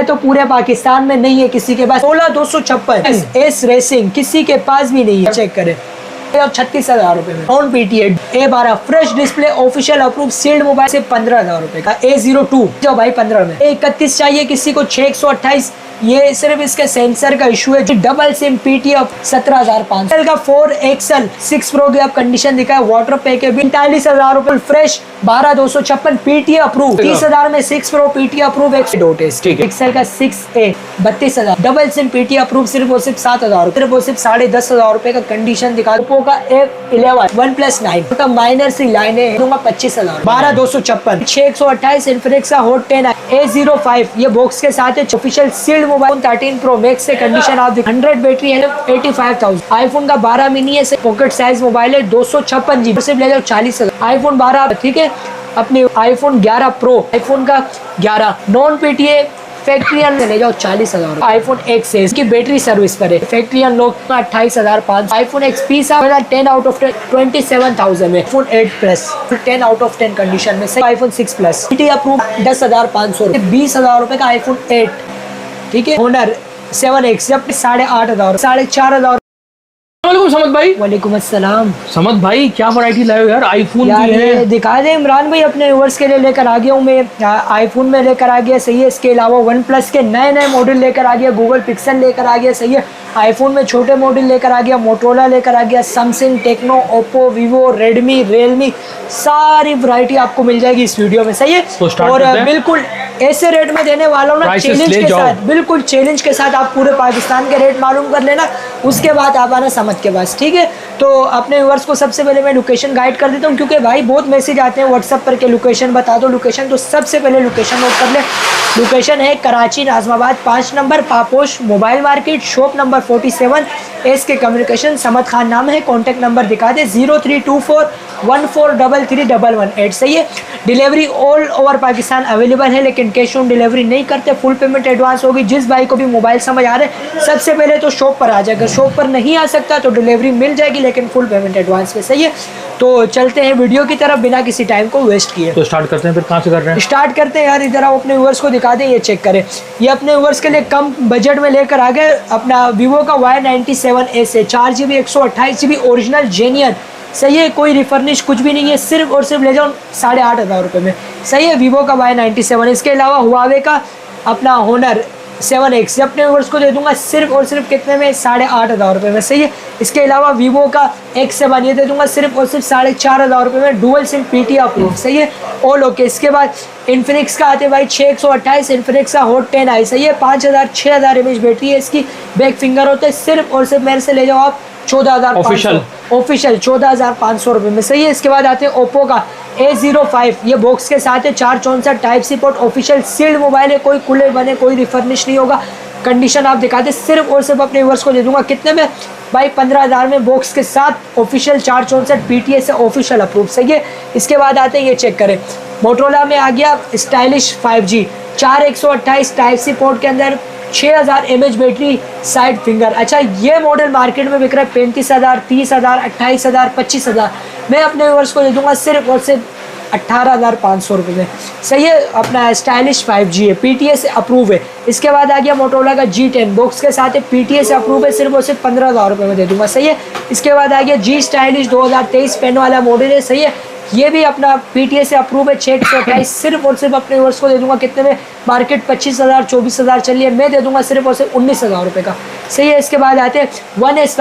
तो पूरे पाकिस्तान में नहीं है किसी के पास। 16,256 एस रेसिंग किसी के पास भी नहीं है, चेक करें। 36,000 रुपए में non PTA A12 fresh display official approve sealed mobile से 15,000 रुपए का। A02 जो भाई 15 में। A31 चाहिए किसी को 628, ये सिर्फ इसके सेंसर का इशू है। जो डबल सिम PTA 17,500 का 4 XL 6 Pro की आप कंडीशन दिखा है, वाटर पैक है 45,000 रुपए फ्रेश। 12,256 PTA approve. 30,000 में 6 Pro PTA अप्रूव XL का 6A 32,000। Double SIM PTA approve सिर्फ और सिर्फ 7,000 सिर्फ और सिर्फ 10,500 रुपए का कंडीशन दिखा। ओप्पो का A11 OnePlus 9 का माइनर सी लाइनें दूंगा 25,000। 12,256 628 इन्फिनिक्स का हॉट 10 A05 ये बॉक्स के साथ है। Official sealed mobile 13 Pro Max से कंडीशन आप 100 बैटरी है 85,000। आईफोन का 12 मिनी है पॉकेट साइज मोबाइल है 256 GB सिर्फ ले जाओ 40,000। आईफोन 12 ठीक है। अपने आईफोन 11 Pro आईफोन का 11 नॉन PTA फैक्ट्री अनलॉक ले जाओ 40,000। आईफोन X है इसकी बैटरी सर्विस पर है factory unlock 28,500। IPhone XP 10 out of 10 27,000 में। IPhone 8 Plus 10 out of 10 condition में। आईफोन 6 Plus PTA अप्रूव 10,500 20,000 रुपए का आईफोन 8 ठीक है। Honor 7X जब 8,500 4,500। समद भाई वालेकुम अस्सलाम। समद भाई क्या वैरायटी लाए हो यार, आईफोन यार की है। दिखा दे इमरान भाई, अपने व्यूअर्स के लिए लेकर आ गया हूँ मैं। आईफोन में लेकर आ गया सही है। इसके अलावा OnePlus के नए नए मॉडल लेकर आ गया। गूगल पिक्सल लेकर आ गया सही है। आईफोन में छोटे मॉडल लेकर आ गया। मोटोरोला लेकर आ गया। Samsung, Tecno, Oppo, Vivo, Redmi, Realme सारी वैरायटी आपको मिल जाएगी इस वीडियो में सही है। और बिल्कुल ऐसे रेट में देने वाला हूँ ना, चैलेंज के साथ, बिल्कुल चैलेंज के साथ। आप पूरे पाकिस्तान के रेट मालूम कर लेना, उसके बाद आप आना समझ के पास ठीक है। तो अपने व्यूअर्स को सबसे पहले मैं लोकेशन गाइड कर देता हूँ, क्योंकि भाई बहुत मैसेज आते हैं व्हाट्सएप पर के लोकेशन बता दो लोकेशन। तो सबसे पहले लोकेशन नोट कर ले। लोकेशन है Karachi Najmabad 5 number Paposh mobile market shop number 47 SK communication. Samad Khan नाम है। कॉन्टैक्ट नंबर दिखा दे 0324143311 सही है। Delivery all over Pakistan available है, लेकिन कैश ऑन डिलीवरी नहीं करते, फुल पेमेंट एडवांस होगी। जिस भाई को भी मोबाइल समझ आ रहा है सबसे पहले तो शॉप पर आ जाएगा। शॉप पर नहीं आ सकता तो डिलीवरी मिल जाएगी, लेकिन फुल पेमेंट एडवांस में सही है। तो चलते हैं वीडियो की तरफ बिना किसी टाइम को वेस्ट किए। तो स्टार्ट करते हैं, फिर कहाँ से कर रहे हैं? स्टार्ट करते हैं यार, इधर आप अपने व्यूअर्स को दिखा दें, ये चेक करें। ये अपने व्यूअर्स के लिए कम बजट में लेकर आ गए अपना वीवो का Y97S है। 4GB 128GB ओरिजिनल जेन्युइन सही है। कोई रिफर्निश कुछ भी नहीं है, सिर्फ और सिर्फ ले जाओ 8,500 रुपये में सही है। वीवो का Y97। इसके अलावा हुआवे का अपना Honor 7X अपने व्यूअर्स को दे दूंगा सिर्फ और सिर्फ कितने में 8,500 रुपये में सही है। इसके अलावा वीवो का X7 ये दे दूंगा सिर्फ और सिर्फ 4,500 रुपये में। डुअल सिम PTA अप्रूव सही है। All okay. इसके बाद इन्फिनिक्स का आते भाई 628 इन्फिनिक्स का हॉट 10 आई सही है। 5,000-6,000 mAh बैटरी है इसकी। बैक फिंगर होता है। सिर्फ और सिर्फ मेरे से ले जाओ आप 14,500 ऑफिशियल 14,500 रुपये में सही है। इसके बाद आते हैं ओप्पो का A05 ये बॉक्स के साथ है। 464 Type-C port official sealed mobile है। कोई खुले बने कोई रिफर्निश नहीं होगा। कंडीशन आप दिखाते सिर्फ और सिर्फ अपने व्यूअर्स को दे दूंगा कितने में भाई 15,000 में बॉक्स के साथ ऑफिशियल 464 PTA से ऑफिशियल अप्रूव सही है। इसके बाद आते हैं ये चेक करें। मोटोरोला में आ गया स्टाइलिश 5G 4 128 Type-C पोर्ट के अंदर 6,000 mAh बैटरी साइड फिंगर। अच्छा ये मॉडल मार्केट में बिक रहा है 35,000 30,000 28,000 25,000। मैं अपने व्यूअर्स को दे दूंगा सिर्फ और सिर्फ 18,500 रुपये में सही है। अपना स्टाइलिश 5G है PTA से अप्रूव है। इसके बाद आ गया मोटोरोला का G10 बॉक्स के साथ है PTA से अप्रूव है। सिर्फ और सिर्फ 15,000 रुपये में दे दूंगा सही है। इसके बाद आ गया G स्टाइलिश 2023 पेन वाला मॉडल है सही है। ये भी अपना PTA से अप्रूव है 628 सिर्फ और सिर्फ अपने व्यूअर्स को दे दूंगा कितने में मार्केट 25,000 24,000 चल रही है। मैं दे दूंगा सिर्फ और सिर्फ 19,000 रुपये का सही है। इसके बाद आते हैं 1S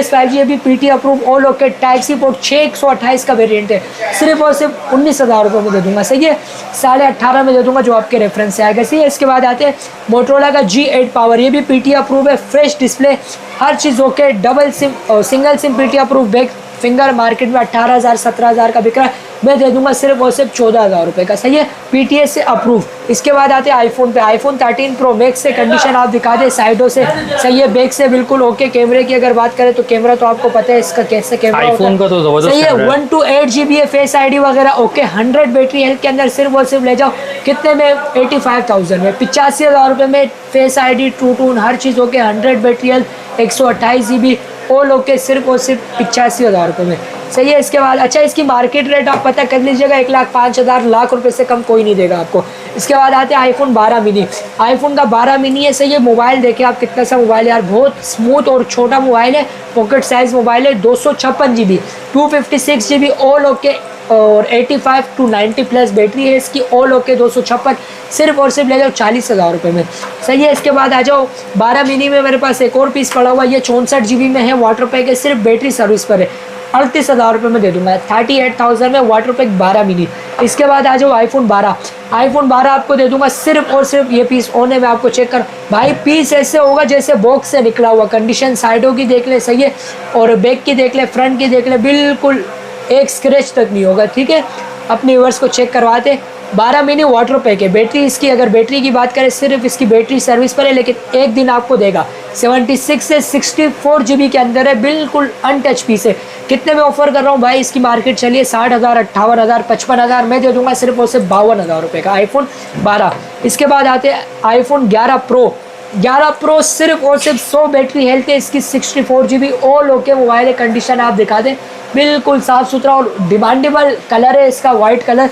5G ये भी PTA approve all okay Type-C port 6 128 का वेरिएंट है। सिर्फ और सिर्फ 19,000 रुपये में दे दूंगा सही है। 18,500 में दे दूंगा जो आपके रेफरेंस से आएगा सही है। इसके बाद आते हैं मोटोरोला का G8 पावर ये भी PTA अप्रूव है। फ्रेश डिस्प्ले हर चीज़ okay. Double SIM single SIM PTA approve. Back finger market में 18,000 17,000 का बिक रहा है। मैं दे दूंगा सिर्फ और सिर्फ 14,000 रुपये का सही है PTA से अप्रूव। इसके बाद आते हैं आईफोन पे। आईफोन 13 Pro Max से कंडीशन आप दिखा दें साइडों से सही है। बैक से बिल्कुल ओके। कैमरे की अगर बात करें तो कैमरा तो आपको पता है इसका कैसे कैमरा आईफोन का तो जबरदस्त सही है। 128 GB है। फेस ID वगैरह ओके। 100 बैटरी हेल्थ के अंदर सिर्फ और सिर्फ ले जाओ कितने में 85,000 में 85,000 रुपये में। फेस ID ट्रू टून हर चीज़ okay. 100 battery health 128 GB all okay सिर्फ और सिर्फ 85,000 रुपये में। सही है। इसके बाद अच्छा इसकी मार्केट रेट आप पता कर लीजिएगा, 1,05,000 लाख रुपए से कम कोई नहीं देगा आपको। इसके बाद आते हैं आईफोन 12 मिनी। आईफोन का 12 मिनी है। सही है, मोबाइल देखिए आप कितना सा मोबाइल है यार, बहुत स्मूथ और छोटा मोबाइल है, पॉकेट साइज मोबाइल है। 256 GB, 256 GB ऑल ओके और 85 to 90 प्लस बैटरी है इसकी, ऑल ओके 256, सिर्फ और सिर्फ ले जाओ 40,000 रुपये में। सही है। इसके बाद आ जाओ 12 मिनी में मेरे पास एक और पीस पड़ा हुआ है, ये 64 GB में है, वाटर पैक है, सिर्फ बैटरी सर्विस पर है, 38,000 रुपये में दे दूंगा, 38,000 में वाटर पैक 12 मिनी। इसके बाद आ जाओ आईफोन 12। आईफोन 12 आपको दे दूंगा सिर्फ और सिर्फ, ये पीस होने में आपको चेक कर भाई, पीस ऐसे होगा जैसे बॉक्स से निकला हुआ, कंडीशन साइडों की देख ले, सही है, और बैक की देख ले, फ्रंट की देख ले, बिल्कुल एक स्क्रैच तक नहीं होगा। ठीक है, अपने व्यूअर्स को चेक करवाते। 12 मिनी वाटर पैक है। बैटरी इसकी, अगर बैटरी की बात करें, सिर्फ इसकी बैटरी सर्विस पर है, लेकिन एक दिन आपको देगा 76 से 64 GB के अंदर है, बिल्कुल अनटच पीस है। कितने में ऑफर कर रहा हूँ भाई, इसकी मार्केट चलिए 60,000, 58,000, 55,000, मैं दे दूंगा सिर्फ और सिर्फ 52,000 रुपये का आईफोन 12। इसके बाद आते हैं आईफोन 11 प्रो। 11 प्रो सिर्फ और सिर्फ 100 बैटरी हेल्थ है इसकी, 64 GB ऑल ओके मोबाइल है। कंडीशन आप दिखा दें, बिल्कुल साफ़ सुथरा और डिमांडेबल कलर है इसका, वाइट कलर।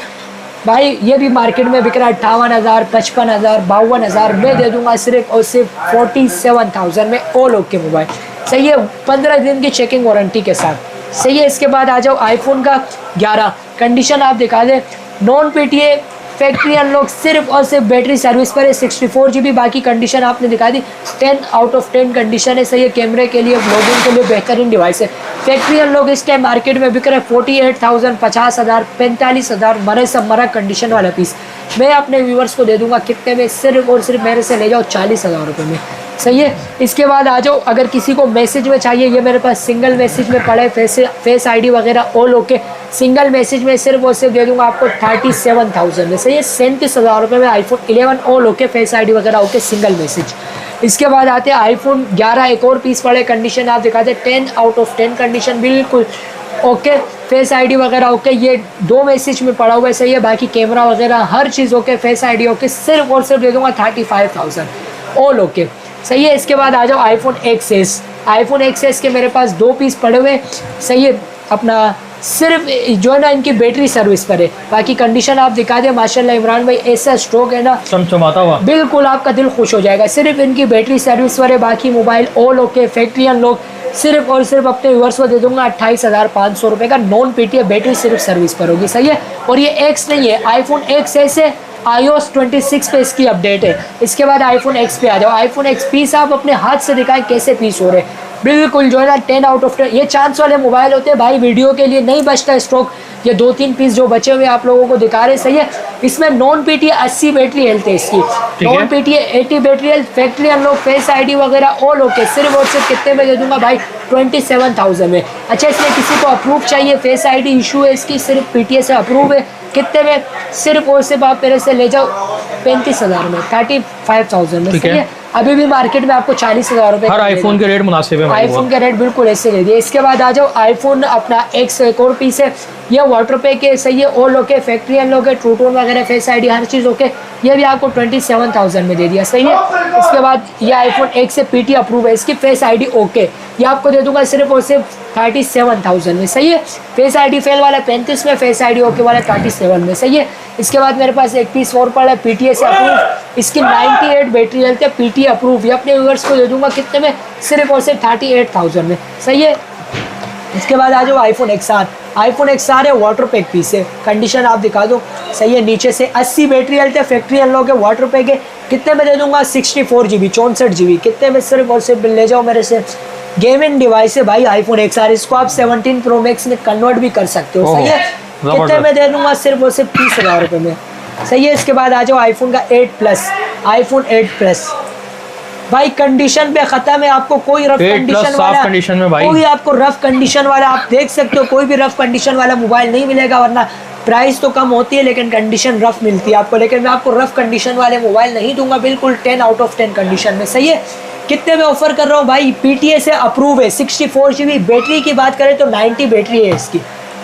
भाई ये भी मार्केट में बिक रहा है 58,000, 55,000, 52,000, मैं दे दूंगा सिर्फ और सिर्फ 47,000 में ऑल ओके मोबाइल। सही है, 15 दिन की चेकिंग वारंटी के साथ। सही है। इसके बाद आ जाओ आईफोन का 11। कंडीशन आप दिखा दें, नॉन PTA, फैक्ट्री अनलॉक, सिर्फ और सिर्फ बैटरी सर्विस पर है, 64 GB। बाकी कंडीशन आपने दिखा दी, 10 आउट ऑफ 10 कंडीशन है। सही है, कैमरे के लिए, ब्लॉगिंग के लिए बेहतरीन डिवाइस है। फैक्ट्री अनलॉक इस टाइम मार्केट में बिक रहा है 48,000, 50,000, 45,000, मरे सब मरा कंडीशन वाला पीस मैं अपने व्यूवर्स को दे दूंगा कितने में, सिर्फ और सिर्फ मेरे से ले जाओ 40,000 रुपये में। सही है। इसके बाद आ जाओ, अगर किसी को मैसेज में चाहिए, ये मेरे पास सिंगल मैसेज में पड़े, फेस ID वगैरह ऑल ओके, सिंगल मैसेज में सिर्फ और सिर्फ दे दूंगा आपको 37,000 में। सही है, 37,000 रुपये में iPhone 11 all okay, face ID वगैरह ओके, सिंगल मैसेज। इसके बाद आते हैं आईफोन 11, एक और पीस पड़े, कंडीशन आप दिखाते, 10 आउट ऑफ 10 कंडीशन, बिल्कुल ओके, फेस ID वगैरह ओके, ये 2 मैसेज में पड़ा हुआ है। सही है, बाकी कैमरा वगैरह हर चीज़ ओके, फेस ID ओके, सिर्फ और सिर्फ दे दूंगा 35,000 ऑल ओके। सही है। इसके बाद आ जाओ आईफोन XS। आईफोन XS के मेरे पास 2 पीस पड़े हुए। सही है, अपना सिर्फ जो है ना इनकी बैटरी सर्विस पर है, बाकी कंडीशन आप दिखा दें। माशाल्लाह इमरान भाई ऐसा स्टॉक है ना, चमचमाता हुआ, बिल्कुल आपका दिल खुश हो जाएगा। सिर्फ इनकी बैटरी सर्विस पर है, बाकी mobile all okay, factory unlock. सिर्फ और सिर्फ अपने व्यूअर्स को दे दूंगा 28,500 रुपये का, नॉन PTA, बैटरी सिर्फ सर्विस पर होगी। सही है, और ये X नहीं है, आईफोन XS है, iOS 26 पे इसकी अपडेट है। इसके बाद आईफोन X पे आ जाओ। आईफोन X पीस आप अपने हाथ से दिखाएं कैसे पीस हो रहे हैं, बिल्कुल जो है ना 10 आउट ऑफ 10। ये चांस वाले मोबाइल होते हैं भाई, वीडियो के लिए नहीं बचता स्टॉक, ये 2-3 पीस जो बचे हुए आप लोगों को दिखा रहे। सही है। इसमें नॉन PTA 80 बैटरी हेल्थ है इसकी, non PTA 80 battery health, factory unlock, face ID वगैरह ऑल ओके। सिर्फ और सिर्फ कितने में दे दूंगा भाई, 27,000 में। अच्छा, इसमें किसी को अप्रूव चाहिए, फेस ID इशू है इसकी, सिर्फ PTA से अप्रूव है, कितने में, सिर्फ और सिर्फ आप मेरे से ले जाओ 35,000 में, 35,000 में। सही है, अभी भी मार्केट में आपको 40,000 रुपये, हर आईफोन के रेट मुनासिब है, आईफोन के रेट बिल्कुल ऐसे दे दिए। इसके बाद आ जाओ आईफोन अपना X, एक और पीस है, ये वाटर पैक है। सही है, ऑल ओके, फैक्ट्री अनलॉक है, ट्रू टोन वगैरह, फेस ID हर चीज़ ओके, ये भी आपको 27,000 में दे दिया। सही है। इसके बाद ये आईफोन X से PTA अप्रूव है, इसकी फेस ID ओके, ये आपको दे दूंगा सिर्फ और सिर्फ 37,000 में। सही है, फेस ID फेल वाला 35 में, फेस ID ओके वाला 37 में। सही है। इसके बाद मेरे पास एक पीस और पड़ा है, PTA से अप्रूव, इसकी 98 बैटरी हेल्थ है, PTA अप्रूव, ये अपने व्यूअर्स को दे दूंगा कितने में, सिर्फ और सिर्फ 38,000 में। सही है। इसके बाद आ जाओ आईफोन XR। आईफोन XR है, वाटर पैक पीस है, कंडीशन आप दिखा दो। सही है, नीचे से 80 बैटरी हेल्थ है, फैक्ट्री अनलॉक है, वाटर पैक है, कितने में दे दूंगा, 64 GB, 64 GB, कितने में, सिर्फ और सिर्फ ले जाओ मेरे से। गेमिंग डिवाइस है भाई आईफोन XR, इसको आप 17 Pro Max में कन्वर्ट भी कर सकते हो। सही है, कितने में दे दूंगा, सिर्फ और सिर्फ 30,000 रुपये में। सही है। इसके बाद आ जाओ आईफोन का 8 प्लस। आईफोन 8 प्लस भाई कंडीशन पे खत्म है, आपको कोई रफ कंडीशन वाला, कंडीशन में भाई, कोई आपको रफ कंडीशन वाला, आप देख सकते हो कोई भी रफ कंडीशन वाला मोबाइल नहीं मिलेगा, वरना प्राइस तो कम होती है लेकिन कंडीशन रफ मिलती है आपको। लेकिन मैं आपको रफ कंडीशन वाले मोबाइल नहीं दूंगा, बिल्कुल 10 आउट ऑफ 10 कंडीशन में। सही है। कितने में ऑफर कर रहा हूँ भाई, PTA से अप्रूव है, 64 GB। बैटरी की बात करें तो 90 बैटरी है इसकी,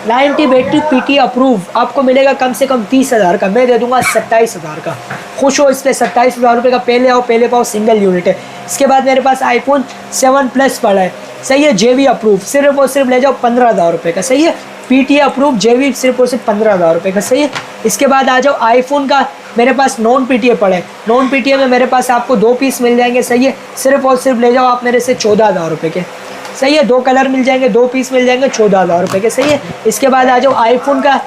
90 बैटरी, PTA अप्रूव, आपको मिलेगा कम से कम 30,000 का, मैं दे दूंगा 27,000 का। खुश हो इस पर, 27,000 रुपये का, पहले आओ पहले पाओ, सिंगल यूनिट है। इसके बाद मेरे पास आईफोन 7 प्लस पड़ा है, सही है। जेवी अप्रूव सिर्फ और सिर्फ ले जाओ 15,000 रुपये का, सही है। पीटीए अप्रूव जेवी सिर्फ और सिर्फ 15,000 रुपये का, सही है। इसके बाद आ जाओ आईफोन का, मेरे पास नॉन पीटीए पड़ा है, नॉन पीटीए में मेरे पास आपको 2 पीस मिल जाएंगे, सही है। सिर्फ और सिर्फ ले जाओ आप मेरे से 14,000 रुपये के, सही है। 2 कलर मिल जाएंगे, 2 पीस मिल जाएंगे, 14,000 रुपये के, सही है। इसके बाद आ जाओ आईफोन का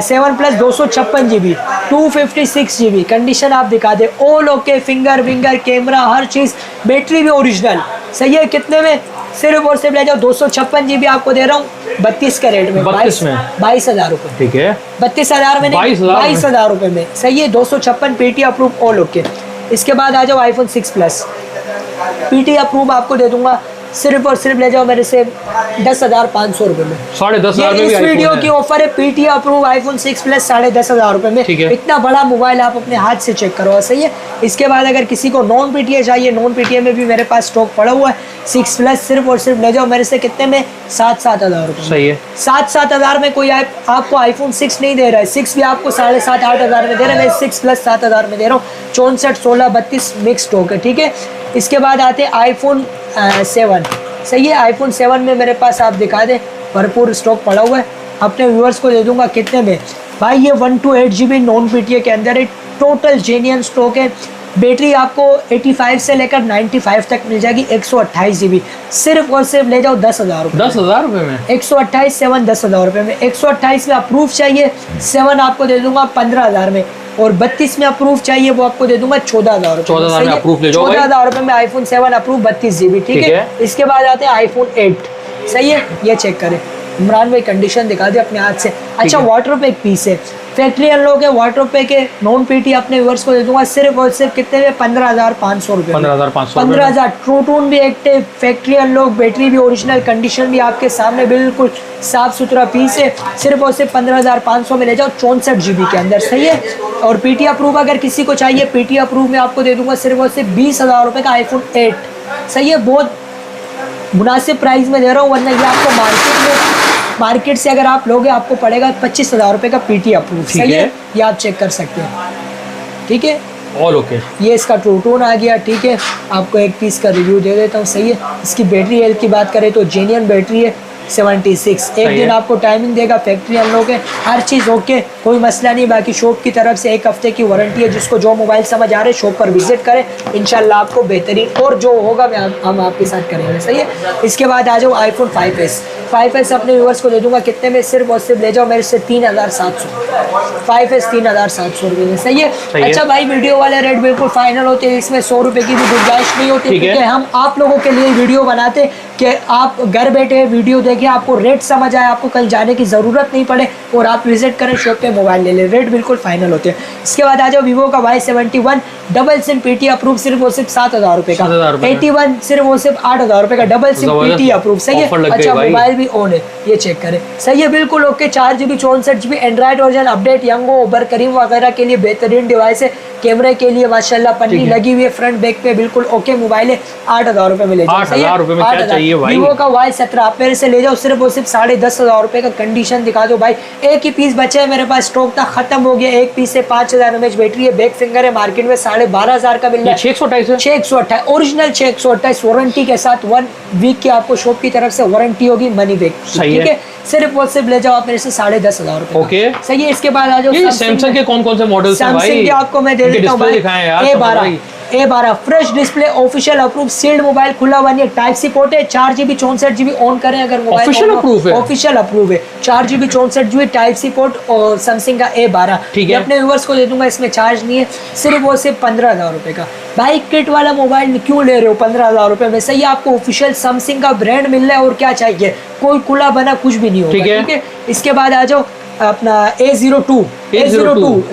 7 प्लस 256 GB 256 GB, कंडीशन आप दिखा दे, ऑल ओके, फिंगर विंगर कैमरा हर चीज़, बैटरी भी ओरिजिनल, सही है। कितने में? सिर्फ और सिर्फ ले जाओ 256 GB आपको दे रहा हूँ 32 के रेट में, 22,000 रुपये, ठीक है। 32,000 में नहीं, 22,000 रुपये में, सही है। 256 पीटी अप्रूव ऑल ओके। इसके बाद आ जाओ आईफोन 6 प्लस पीटी अप्रूव आपको दे दूंगा सिर्फ और सिर्फ ले जाओ मेरे से 10,500 रुपये में, 10,500 में। इस वीडियो की ऑफर है, पीटी अप्रूव आईफोन 6 प्लस 10,500 रुपये में, इतना बड़ा मोबाइल आप अपने हाथ से चेक करो, सही है। इसके बाद अगर किसी को नॉन पीटीए चाहिए, नॉन पीटीए में भी मेरे पास स्टॉक पड़ा हुआ है 6 प्लस, सिर्फ और सिर्फ ले जाओ मेरे से कितने में? 7,000 रुपये, सही है। 7,000 में कोई आपको आईफोन 6 नहीं दे रहा है, 6 भी आपको 7,500-8,000 में दे रहा है, मैं 6 प्लस 7,000 में दे रहा हूँ। 64, 16, 32 मिक्स स्टॉक है, ठीक है। इसके बाद आते हैं आईफोन 7, सही है। आईफोन 7 में मेरे पास आप दिखा दें भरपूर स्टॉक पड़ा हुआ है, अपने व्यूअर्स को दे दूंगा कितने में? भाई ये 128 GB नॉन पीटीए के अंदर है, टोटल जेन्युइन स्टॉक है। बैटरी आपको 85 से लेकर 95 तक मिल जाएगी, 128 GB, सिर्फ और सिर्फ ले जाओ 10,000 रुपये, 10,000 रुपये में 128 7 10,000 रुपये में। 128 में अप्रूव चाहिए 7 आपको दे दूंगा 15,000 में, और 32 में अप्रूव चाहिए वो आपको दे दूंगा 14,000 रुपये, 14,000 में अप्रूव ले जाओ, 14,000 रुपये में आईफोन 7 अप्रूव 32 GB, ठीक है। इसके बाद आते हैं आईफोन 8, सही है। ये चेक करें इमरान भाई, कंडीशन दिखा दे अपने हाथ से। अच्छा वाटर पैक पीस है, फैक्ट्री अनलॉक है, वाटर पैक के नॉन पीटी अपने व्यूअर्स को दे दूंगा सिर्फ और सिर्फ कितने में? 15,500 रुपये, 15,000। ट्रू टोन भी एक्टिव, फैक्ट्री अनलॉक, बैटरी भी ओरिजिनल, कंडीशन भी आपके सामने बिल्कुल साफ सुथरा पीस है, सिर्फ और सिर्फ 15,500 में ले जाओ 64 GB के अंदर, सही है। और पीटी अप्रूव अगर किसी को चाहिए, पीटी अप्रूव में आपको दे दूंगा सिर्फ और सिर्फ 20,000 रुपये का आईफोन 8, सही है। बहुत मुनासिब प्राइस में दे रहा हूँ, वरना ये आपको मार्केट से अगर आप लोगे आपको पड़ेगा 25,000 रुपये का पीटी अप्रूव, सही है। ये आप चेक कर सकते हैं, ठीक है। All okay. ये इसका ट्रू टोन आ गया, ठीक है। आपको एक पीस का रिव्यू दे देता हूँ, सही है। इसकी बैटरी हेल्थ की बात करें तो जेन्युइन बैटरी है 76, एक दिन आपको टाइमिंग देगा, फैक्ट्री अनलॉक है, हर चीज़ ओके, कोई मसला नहीं। बाकी शॉप की तरफ से 1 हफ्ते की वारंटी है, जिसको जो मोबाइल समझ आ रहे शॉप पर विजिट करें, इंशाल्लाह आपको बेहतरीन और जो होगा हम आपके साथ करेंगे, सही है। इसके बाद आ जाओ आईफोन 5S अपने व्यूअर्स को दे दूंगा कितने में? सिर्फ और सिर्फ ले जाओ मेरे से 3,700, 5S 3,700 रुपये में, सही है। अच्छा भाई वीडियो वाले रेट बिल्कुल फाइनल होते हैं, इसमें 100 रुपये की भी गुंजाइश नहीं होती, क्योंकि हम आप लोगों के लिए वीडियो बनाते कि आप घर बैठे वीडियो देखें, आपको रेट समझ आए, आपको कहीं जाने की ज़रूरत नहीं पड़े और आप विजिट करें शॉप पे मोबाइल ले लें, रेट बिल्कुल फाइनल होते हैं। इसके बाद आ जाओ वीवो का Y71 double SIM PT approve सिर्फ और सिर्फ 7,000 रुपये का, 81 सिर्फ और सिर्फ 8,000 रुपये का डबल सिम पीटी अप्रूव, सही है। अच्छा मोबाइल भी ऑन है, ये चेक करें, सही है बिल्कुल okay. 4 GB 64 GB Android version, update Yango Uber Careem वगैरह के लिए बेहतरीन डिवाइस है। कैमरे के लिए माशाल्लाह पन्नी लगी हुई है, फ्रंट बैक पे बिल्कुल ओके मोबाइल है। 8,000 रुपये में ले जाओ, 8,000 रुपये में क्या चाहिए भाई? वीवो का Y17 आप मेरे से ले जाओ सिर्फ और सिर्फ 10,500 रुपये का, कंडीशन दिखा दो भाई। एक ही पीस बचे है मेरे पास, स्टॉक था खत्म हो गया। एक पीस से 5,000 mAh बैटरी है, बैक फिंगर है, मार्केट में 12,500 का मिल रहा है। 628 ओरिजिनल 628 वारंटी के साथ 1 वीक की आपको शॉप की तरफ से वारंटी होगी, मनी बैक, ठीक है। सिर्फ और सिर्फ ले जाओ आप मेरे से 10,500 रुपये, ओके सही है। इसके बाद आ जाओ सैमसंग के कौन कौन से मॉडल्स हैं भाई? सैमसंग के आपको मैं दे देता हूँ A12 fresh display, official approve, sealed mobile, खुला हुआ नहीं है, टाइप सी पोर्ट है। 4 GB 64 GB ऑन करें अगर मोबाइल ऑफिशियल अप्रूव है 4 GB 64 GB type C port, और सैमसंग का A12, ठीक है। अपने व्यूअर्स को दे दूंगा, इसमें चार्ज नहीं है, सिर्फ और सिर्फ 15,000 रुपये का। भाई किट वाला मोबाइल क्यों ले रहे हो 15,000 रुपये में? सही आपको ऑफिशियल सैमसंग का ब्रांड मिल रहा है, और क्या चाहिए? कोई खुला बना कुछ भी नहीं होगा, ठीक है। इसके बाद आ जाओ अपना A02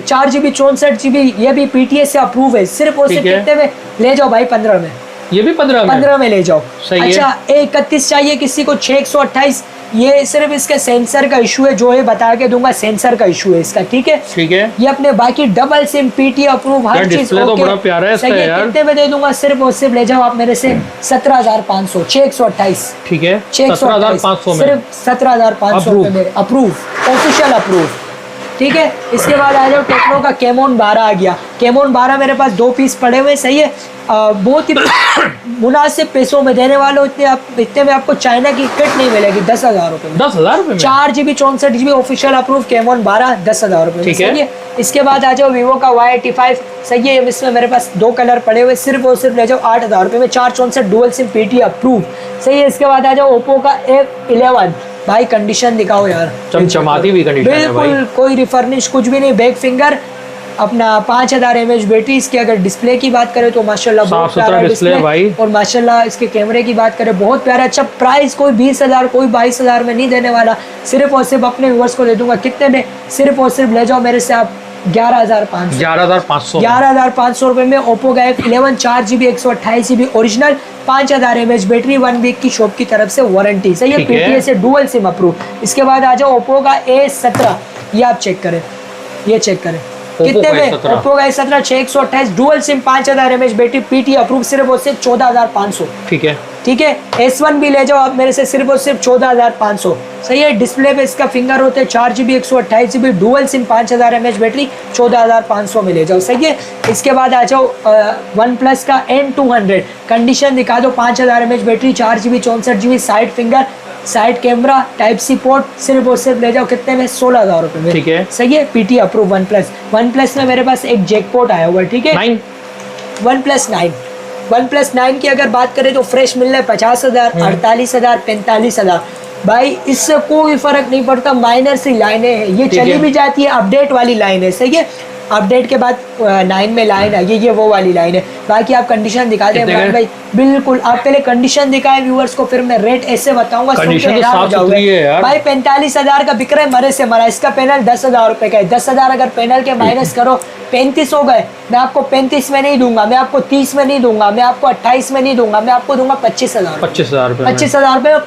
4 GB 64 GB, ये भी PTA से अप्रूव है, सिर्फ और सिर्फ कितने में ले जाओ भाई? 15 में, ये भी 15 में ले जाओ, सही अच्छा है। A31 चाहिए किसी को 628, ये सिर्फ इसके सेंसर का इशू है, जो है बता के दूंगा, सेंसर का इशू है इसका, ठीक है। ये अपने बाकी डबल सिम पीटी अप्रूव, हर चीज तो बड़ा प्यारा है इसका यार। कितने में दे दूंगा? सिर्फ और सिर्फ ले जाओ आप मेरे से 17,500, 628, ठीक है। 17,500 में सिर्फ 17,500 रुपये में अप्रूव, ऑफिशियल अप्रूव, ठीक है। इसके बाद आ जाओ टेक्नो का कैमोन 12 आ गया। कैमोन 12 मेरे पास 2 पीस पड़े हुए, सही है। बहुत ही मुनासिब पैसों में देने वाले, इतने में आपको चाइना की किट नहीं मिलेगी 10,000 रुपए में। 10,000 रुपए में 4GB 64GB official approve Camon 12 10,000 रुपए में, ठीक सही है। इसके बाद आ जाओ वीवो का Y85, सही है। इसमें मेरे पास 2 कलर पड़े हुए, सिर्फ और सिर्फ ले जाओ 8,000 रुपए में, 464 डुअल सिम PT अप्रूव, सही है। इसके बाद आ जाओ ओप्पो का F11, भाई कंडीशन दिखाओ यार, चमचमाती हुई कंडीशन है भाई, बिल्कुल कोई रिफर्निश कुछ भी नहीं, बैक फिंगर, अपना 5000 mAh बैटरी। इसकी अगर डिस्प्ले की बात करें तो माशाल्लाह बहुत प्यारा डिस्प्ले है भाई, और माशाल्लाह इसके कैमरे की बात करें बहुत प्यारा। अच्छा प्राइस कोई 20,000 कोई 22,000 में नहीं देने वाला, सिर्फ और सिर्फ अपने व्यूअर्स को दे दूंगा कितने में, सिर्फ और सिर्फ ले जाओ मेरे से आप 11,500 रुपए में। ओप्पो का F11 4GB 128GB original, 5000 mAh battery, 1 week की शॉप की तरफ से वारंटी, सही है। PTA से डुअल सिम अप्रूव। इसके बाद आ जाओ ओप्पो का A17, ये आप चेक करें, ये चेक करें कितने में, ओप्पो का A17 6/128 dual SIM, 5000 mAh battery, PT approve, सिर्फ और सिर्फ 14,500, ठीक है, ठीक है। S1 भी ले जाओ आप मेरे से, सिर्फ और सिर्फ 14,500, सही है। डिस्प्ले पे इसका फिंगर होते हैं, 4GB 128GB dual SIM, 5000 mAh battery, 14,500 में ले जाओ, सही है। इसके बाद आ जाओ वन प्लस का N200, कंडीशन दिखा दो, 5000 mAh battery, 4GB 64GB side finger, side camera, Type-C port, सिर्फ और सिर्फ ले जाओ कितने में, 16,000 रुपए में, ठीक है, सही है। PT अप्रूव वन प्लस में मेरे पास एक जैकपॉट आया हुआ है, ठीक है। 1+9 की अगर बात करें तो फ्रेश मिल रहा है 50,000, 48,000, 45,000, भाई इससे कोई फर्क नहीं पड़ता, माइनर सी लाइनें हैं, ये चली भी जाती है, अपडेट वाली लाइन है, सही है। अपडेट के बाद 9 में लाइन आई, ये वो वाली लाइन है। बाकी आप कंडीशन दिखा दें इमरान भाई, बिल्कुल आप पहले कंडीशन दिखाएं व्यूअर्स को, फिर मैं रेट ऐसे बताऊंगा, कंडीशन तो साफ सुथरी है यार भाई। 45,000 का बिक रहा है, मरे से मरा। इसका पैनल 10,000 रुपए का है, 10,000 अगर पैनल के माइनस करो 35 हो गए। मैं आपको 35 में नहीं दूंगा, मैं आपको 30 में नहीं दूंगा, मैं आपको 28 में नहीं दूंगा, मैं आपको दूंगा 25,000 रुपए में।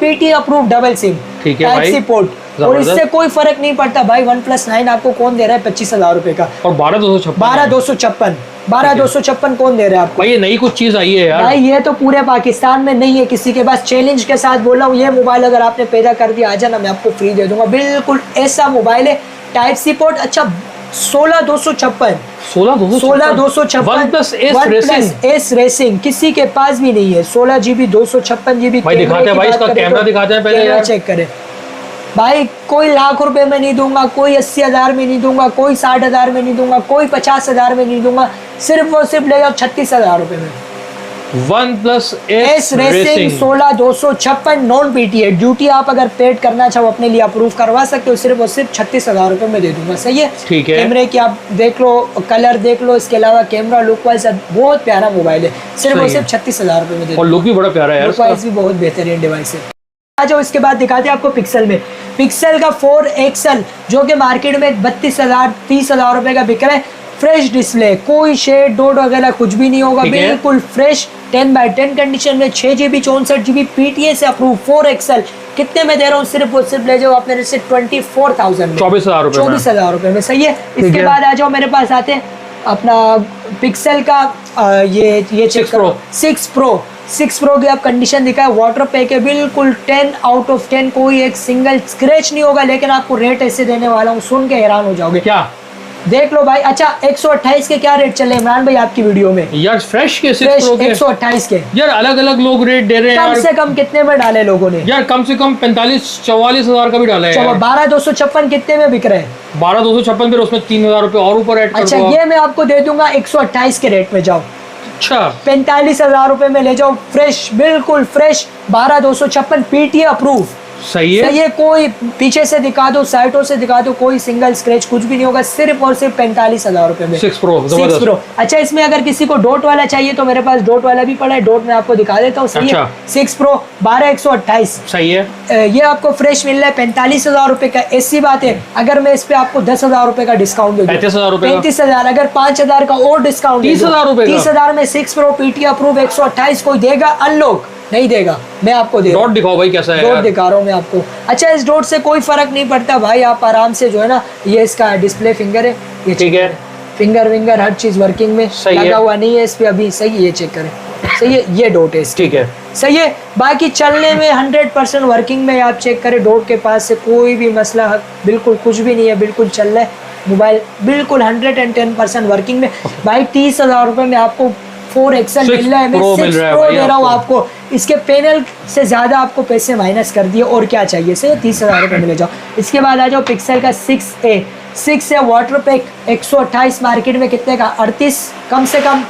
PT अप्रूव डबल सिम, ठीक है भाई, पोर्ट, और इससे कोई फर्क नहीं पड़ता भाई। 1+9 आपको कौन दे रहा है 25,000 रुपए का, और 12,256 कौन दे रहा है आपको भाई? ये नई कुछ चीज आई है यार भाई, ये तो पूरे पाकिस्तान में नहीं है किसी के पास। चैलेंज के साथ बोल रहा हूँ, ये मोबाइल अगर आपने पैदा कर दिया, आजा ना, मैं आपको फ्री दे दूंगा, बिल्कुल ऐसा मोबाइल है। टाइप-C पोर्ट, अच्छा 16,256 OnePlus S रेसिंग किसी के पास भी नहीं है। 16GB 256GB भाई दिखाते हैं भाई, इसका कैमरा दिखाते हैं पहले यार, चेक करें भाई। कोई लाख रुपए में नहीं दूंगा, कोई 80,000 में नहीं दूंगा, कोई 60,000 में नहीं दूंगा, कोई 50,000 में नहीं दूंगा, सिर्फ और सिर्फ ले जाओ 36,000 रुपए में। OnePlus S racing 16,256 non PTA, duty आप अगर पेड करना चाहो अपने लिए अप्रूव करवा सकते हो, सिर्फ और सिर्फ 36,000 रुपए में दे दूंगा, सही है। ठीक है। कैमरे की आप देख लो, कलर देख लो, इसके अलावा कैमरा लुक वाइज बहुत प्यारा मोबाइल है, सिर्फ और सिर्फ 36,000 रुपए में दे, और लुक भी बड़ा प्यारा है यार, लुक वाइज भी बहुत बेहतरीन डिवाइस है। आ जाओ इसके बाद दिखाते हैं आपको पिक्सल में। पिक्सल का 4 XL जो कि मार्केट में 32,000 30,000 रुपए का बिक रहा है। फ्रेश डिस्प्ले, कोई शेड डॉट वगैरह कुछ भी नहीं होगा, बिल्कुल फ्रेश 10/10 कंडीशन में, 6GB 64GB PTA से अप्रूव, 4 XL कितने में दे रहा हूँ, सिर्फ और सिर्फ ले जाओ आप मेरे से 24,000 में, 24,000 रुपए में, सही है। इसके बाद आ जाओ मेरे पास आते हैं अपना पिक्सल का ये 6 Pro की आप कंडीशन दिखाए, वाटर पैक है, बिल्कुल 10 आउट ऑफ 10, कोई एक सिंगल स्क्रैच नहीं होगा। लेकिन आपको रेट ऐसे देने वाला हूँ, सुन के हैरान हो जाओगे, क्या देख लो भाई। अच्छा 128 के क्या रेट चले इमरान भाई आपकी वीडियो में यार? फ्रेश के 6 Pro के 128 के यार अलग अलग लोग रेट दे रहे हैं, कम से कम कितने में डाले लोगों ने यार? कम से कम 45-44,000 का भी डाला है। 12,256 कितने में बिक रहे हैं? 12,256, फिर उसमें 3,000 रुपए और ऊपर ऐड कर दो। अच्छा ये मैं आपको दे दूंगा 128 के रेट में, जाओ अच्छा 45,000 रुपए में ले जाओ, फ्रेश, बिल्कुल फ्रेश, 12,256 PTA अप्रूव, सही है। ये कोई पीछे से दिखा दो, साइडों से दिखा दो, कोई सिंगल स्क्रैच कुछ भी नहीं होगा, सिर्फ और सिर्फ 45,000 रुपए में 6 Pro। अच्छा इसमें अगर किसी को डॉट वाला चाहिए तो मेरे पास डॉट वाला भी पड़ा है, डॉट में आपको दिखा देता हूँ, सही है। 6 Pro 12,128, सही है। ये आपको फ्रेश मिल रहा है 45,000 रुपए का। ऐसी बात है अगर मैं इस पे आपको 10,000 रुपए का डिस्काउंट दे दूं, 35,000, अगर 5,000 का और डिस्काउंट 30,000 रुपए, 30,000 में 6 Pro PTA अप्रूव 128 कोई देगा? अनलॉक नहीं देगा, मैं आपको दे डॉट दिखाओ भाई कैसा है, डॉट दिखा रहा हूँ मैं आपको। अच्छा इस डॉट से कोई फर्क नहीं पड़ता भाई, आप आराम से जो है ना, ये इसका डिस्प्ले फिंगर है, ये ठीक है, फिंगर विंगर हर चीज वर्किंग में लगा हुआ नहीं है इस पे अभी, सही है, ये चेक करें, सही है, ये डॉट है, ठीक है, सही है। बाकी चलने में 100% वर्किंग में आप चेक करें, डॉट के पास से कोई भी मसला बिल्कुल कुछ भी नहीं है, बिल्कुल चल रहा है। मोबाइल बिल्कुल 110% वर्किंग में भाई। 30,000 रुपये में आपको 4 एक्सल 6 मिल रहा है, मैं Pro 6 मिल रहा है Pro भाई दे रहा हूँ आपको। आपको। इसके पैनल से ज़्यादा आपको पैसे माइनस कर दिए, और क्या चाहिए से 30,000 रुपये में ले जाओ। इसके बाद आ जाओ पिक्सल का 6 है वाटर पैक 128 मार्केट में कितने का 38, कम से कम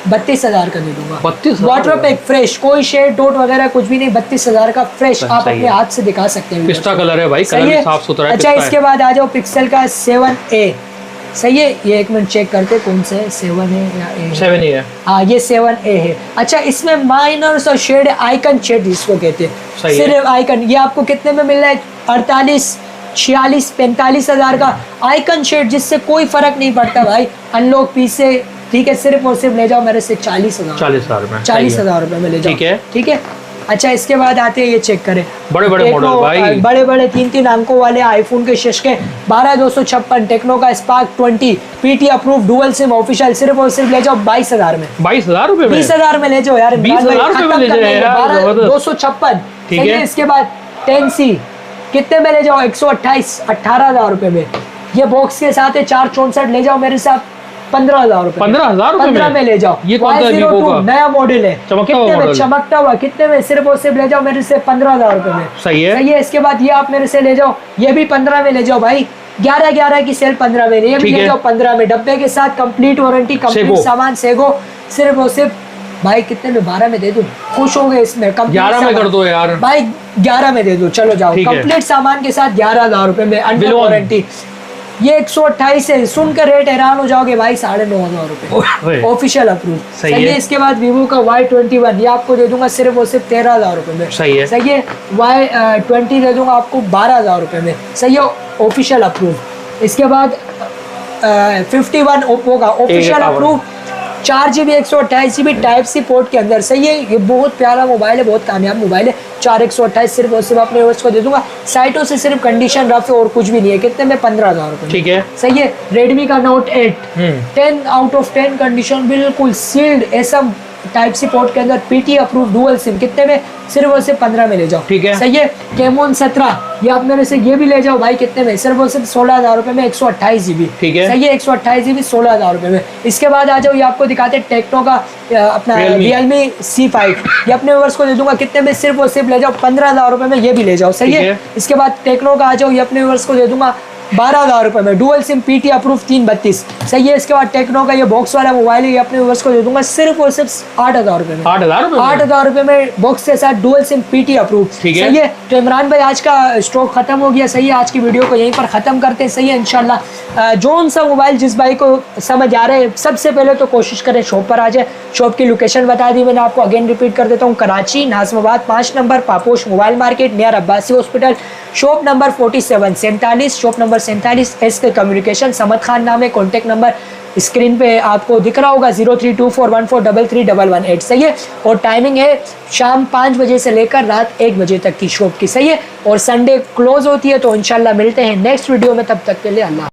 32,000 का दे दूंगा। 32,000 वाटर पैक फ्रेश, कोई शेड डॉट वगैरह कुछ भी नहीं, 32,000 का फ्रेश आप सही अपने है। हाथ से दिखा सकते हैं। पिस्ता कलर है भाई, कलर सही भी है। साफ सुथरा है। अच्छा पिस्ता इसके है। बाद आ जाओ पिक्सल का 7A। सही है, ये एक मिनट चेक करते कौन सा है, 7 है या A है? 7 ही है। हाँ ये 7A है। अच्छा इसमें माइनर्स और शेड आइकन शेड जिसको कहते हैं, सही है। सिर्फ आइकन, ये आपको कितने में मिल रहा है 48, 46, 45,000 का आइकन शेड, जिससे कोई फर्क नहीं पड़ता भाई। अनलॉक पीस से ठीक है, सिर्फ और सिर्फ ले जाओ मेरे से 40,000, 40,000 में 40,000 रुपए में ले जाओ। ठीक है। ठीक है। अच्छा इसके बाद आते हैं, ये चेक करें बड़े बड़े टेक्नो, मॉडल भाई, बड़े बड़े 3-3 अंकों वाले आईफोन के शीशे 12256 टेक्नो का spark 20 PT approve dual SIM official, सिर्फ और सिर्फ ले जाओ 22,000 में। 22,000 रुपए में 20,000 में ले जाओ यार, 20,000 रुपए में ले जाओ यार, जबरदस्त। 256। ठीक है। इसके बाद 10C कितने में ले जाओ 128, 18,000 रुपए में। ये बॉक्स के साथ है 464, ले जाओ मेरे साथ 15,000 रुपए। 15,000 रुपए 15 में ले जाओ। ये कौन सा Y02 Vivo का? नया मॉडल है, चमकता हुआ कितने में मॉडल। चमकता हुआ, कितने में सिर्फ और सिर्फ ले जाओ मेरे से 15,000 रुपए में। सही है। सही है। इसके बाद ये आप मेरे से ले जाओ, ये भी 15 में ले जाओ भाई। 11 की सेल 15 में, ये भी ठीक ले है। जाओ 15 में, डब्बे के साथ कंप्लीट वारंटी, कंप्लीट सेगो। सामान सेगो, सिर्फ और सिर्फ भाई कितने में 12 में दे दूं, खुश हो गए इसमें। 11 में कर दो यार भाई, 11 में दे दो, चलो जाओ। ठीक है। कंप्लीट सामान के साथ 11,000 रुपए में अंडर बिल्कुल। वारंटी। ये 128 है, सुनकर रेट हैरान हो जाओगे भाई, 9,500 रुपए ऑफिशियल अप्रूव। सही सही है। है। इसके बाद वीवो का Y21 ये आपको दे दूंगा सिर्फ और सिर्फ 13,000 रुपए में। सही है। सही है। Y20 दे दूंगा आपको 12,000 रुपए में। सही है, ऑफिशियल अप्रूव। इसके बाद 51 ओप्पो का official approve, 4GB 128GB type C port के अंदर। सही है, ये बहुत प्यारा मोबाइल है, बहुत कामयाब मोबाइल है। 4/128 सिर्फ और सिर्फ अपने को दे दूंगा। साइटों से सिर्फ कंडीशन रफ है और कुछ भी नहीं है। कितने में 15,000 रुपए। ठीक है। सही है। रेडमी का Note 8 10 आउट ऑफ 10 कंडीशन, बिल्कुल सील्ड ऐसा टाइप सी पोर्ट के अंदर, पीटी अप्रूव डुअल सिम, कितने में सिर्फ और सिर्फ 15 में ले जाओ। ठीक है। सही है। कैमोन 17 ये आप मेरे से ये भी ले जाओ भाई, कितने में सिर्फ और सिर्फ 16,000 रुपए में 128GB। ठीक है। सही है, 128GB 16,000 रुपए में। इसके बाद आ जाओ, ये आपको दिखाते हैं टेक्नो का अपना Realme C5, ये अपने व्यूअर्स को दे दूंगा कितने में सिर्फ और सिर्फ ले जाओ 15,000 रुपए में, ये भी ले जाओ। सही ठीक है। है। इसके बाद टेक्नो का आ जाओ, ये अपने व्यूअर्स को दे दूंगा 12,000 रुपए में, डुअल सिम पीटी अप्रूव 332। सही है। इसके बाद टेक्नो का ये बॉक्स वाला मोबाइल है, ये अपने व्यूअर्स को दे दूंगा सिर्फ और सिर्फ 8,000 रुपए में। 8,000 रुपए 8,000 रुपए में बॉक्स के साथ डुअल सिम पीटी अप्रूव। ठीक है। सही है। तो इमरान भाई आज का स्टॉक खत्म हो गया। सही है, आज की वीडियो को यहीं पर खत्म करते हैं। सही है, इंशाल्लाह जोन सा मोबाइल जिस भाई को समझ आ रहा है, सबसे पहले तो कोशिश करें शॉप पर आ जाए। शॉप की लोकेशन बता दी मैंने आपको, अगेन रिपीट कर देता हूँ। Karachi Nazimabad 5 number Paposh mobile market near Abbasi hospital, shop number 47 shop number 47 SK communication, Samad Khan नाम है। कॉन्टैक्ट नंबर स्क्रीन पे आपको दिख रहा होगा 032414331118। सही है। और टाइमिंग है शाम 5 बजे से लेकर रात 1 बजे तक की शॉप की। सही है। और संडे क्लोज होती है। तो इंशाल्लाह मिलते हैं नेक्स्ट वीडियो में, तब तक के लिए अल्लाह।